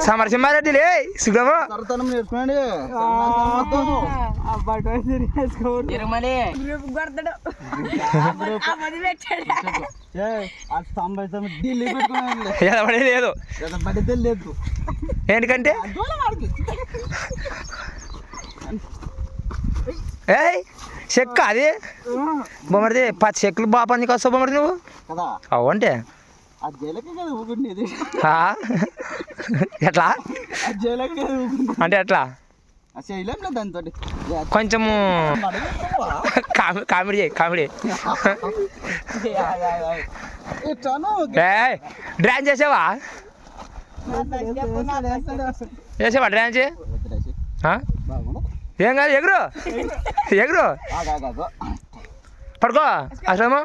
సమరసింహారెడ్డిలే సుగమ నేర్చుకోండి లేదు లేదు ఎందుకంటే ఏయ్ చెక్క అది బొమ్మడిది 10 చెక్కులు బాగా పనికి వస్తావు బొమ్మడి నువ్వు కదా అవు అంటే ఎట్లా అంటే ఎట్లా కొంచెము కామెడీ కామెడీ డ్రాన్స్ చేసావా డ్రాన్స్ ఏం కాదు ఎగురు ఎగురు పడుకో అసలు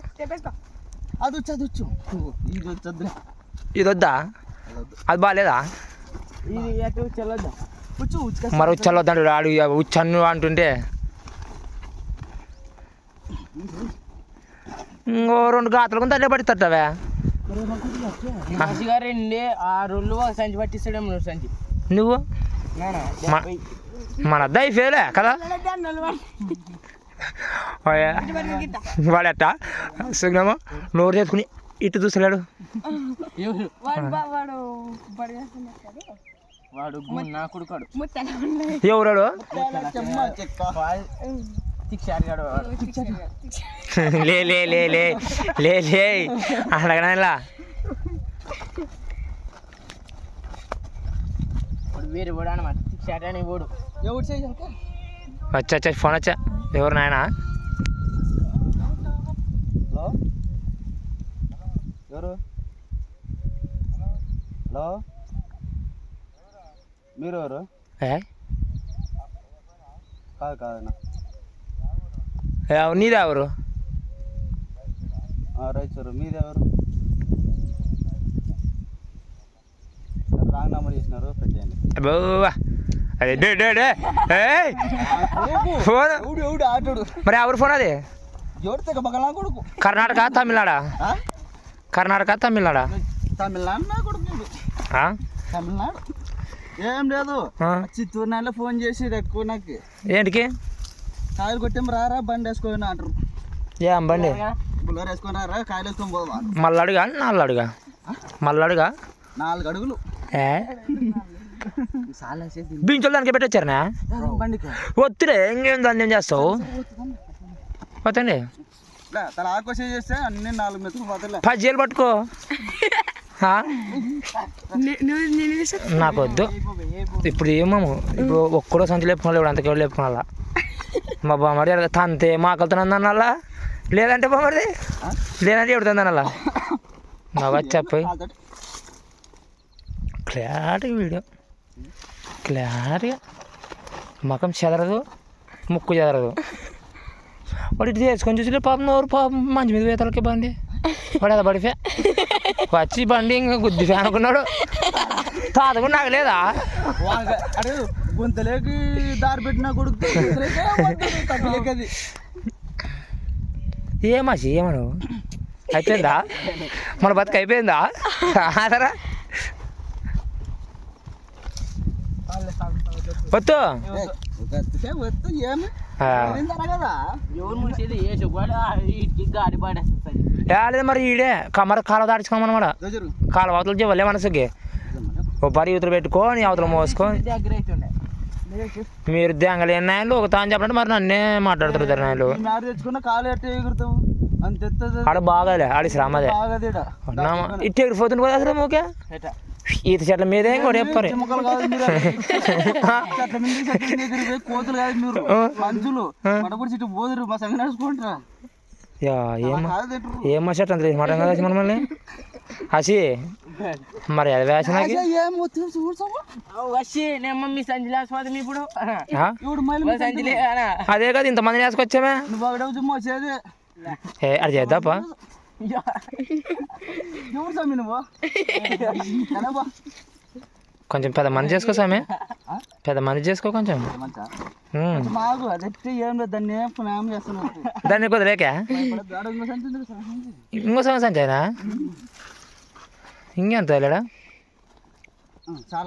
ఇది వద్దా అది బాగాలేదా మరి ఉచ్చల్లొద్దంటు ఆడు ఉచ్చన్ను అంటుంటే ఇంకో 2 గాతలు కొంత అడ్డే పడిస్తావే సంచి పట్టిస్తాడేమో సంచి నువ్వు మన అద్దా ఫేలే కదా వాడట సుగ్నమో నోరు చేసుకుని ఇటు చూసలేడు ఎవరాడు లే లే లే లే లే లే అడగనా వేరే పోడు అనమాట అని పోడు వచ్చా ఫోన్ వచ్చా ఎవరు నాయన హలో ఎవరు హలో మీరు ఎవరు కాదు కాదన్నా నీదే ఎవరు రైట్ సార్ మీదెవరు రాంగ్ నెంబర్ చేసినారు పెట్టేయండి అదే ఫోన్ మరి ఎవరు ఫోన్ అది కర్ణాటక తమిళనాడా కర్ణాటక తమిళనాడా తమిళనాడు నా కొడుకు తమిళనాడు ఏం లేదు చిత్తూరు నాయలో ఫోన్ చేసి ఎక్కువ నాకు ఏంటికి కాయలు కొట్టాం రారా బండి వేసుకొని అంటారు ఏం బండి బుల్లర్ వేసుకొని రారా కాయలు వేసుకొని పోదా మళ్ళడుగా 4 అడుగా మళ్ళడుగా 4 అడుగులు బీంచోళ్ళు దానికి పెట్టొచ్చారనా వద్దులే ఇంకేం దాన్ని ఏం చేస్తావు పోతండి తల ఆకోసే చేస్తే అన్ని 4 మెతుకులు పోతలే 10 జైలు పట్టుకో నాకు వద్దు ఇప్పుడు ఏమో ఇప్పుడు ఒక్కడో సంచి లేపుకోవాలి ఇప్పుడు అంతకేళ్ళు లేపుకోవాలా మా బామ్మడి అడగ తంతే మాకలుతున్నాను అన్నలా లేదంటే బామ్మడి లేదంటే ఎవడుతుంది అన్నలా మా వచ్చాపోయి క్లారిటీ వీడియో క్లారిటీగా ముఖం చెదరదు ముక్కు చెదరదు వాడు ఇటు చేసుకొని చూసి పాపం నోరు పాపం మంచి మీద వేతలకి బండి వాడు అది పడిపోయా వచ్చి బండి ఇంకా గుద్ది ఫ్యాన్ అనుకున్నాడు తాత కూడా నాకు లేదా అరే గుంతలేకి దారి పెట్టిన కొడుకు ఏమాసి ఏమను అయిపోయిందా మన బతుకు అయిపోయిందా ఆదరా వద్దు మరి ఈడే కమర కాలువ దాచుకోమన్నమాట కాలువ అవతల చెవలే మనసుకి ఓ పరి యువతలు పెట్టుకొని అవతల మోసుకొని మీరు దెంగలేని నాయలు ఒక తాను చెప్పండి మరి నన్నే మాట్లాడుతారు నాయలు ఆడ బాగాలే ఆడి శ్రమదే ఇటు ఎగిరిపోతుంది కదా అసలు ఓకే ఈత చెట్ల మీదే కూడా చెప్పారు ఏమో చెట్టు అంత మాట కదా మనమల్ని హసి మరి అది వేసనాకి అదే కదా ఇంతమంది వేసుకొచ్చామే అది చేద్దాపా కొంచెం పెద్ద మంది చేసుకో సామె పెద్ద మంది చేసుకో కొంచెం దాన్ని కుదలేక ఇంకో సంవత్సరం సంచైనా ఇంకెంత వెళ్ళాడా చాలా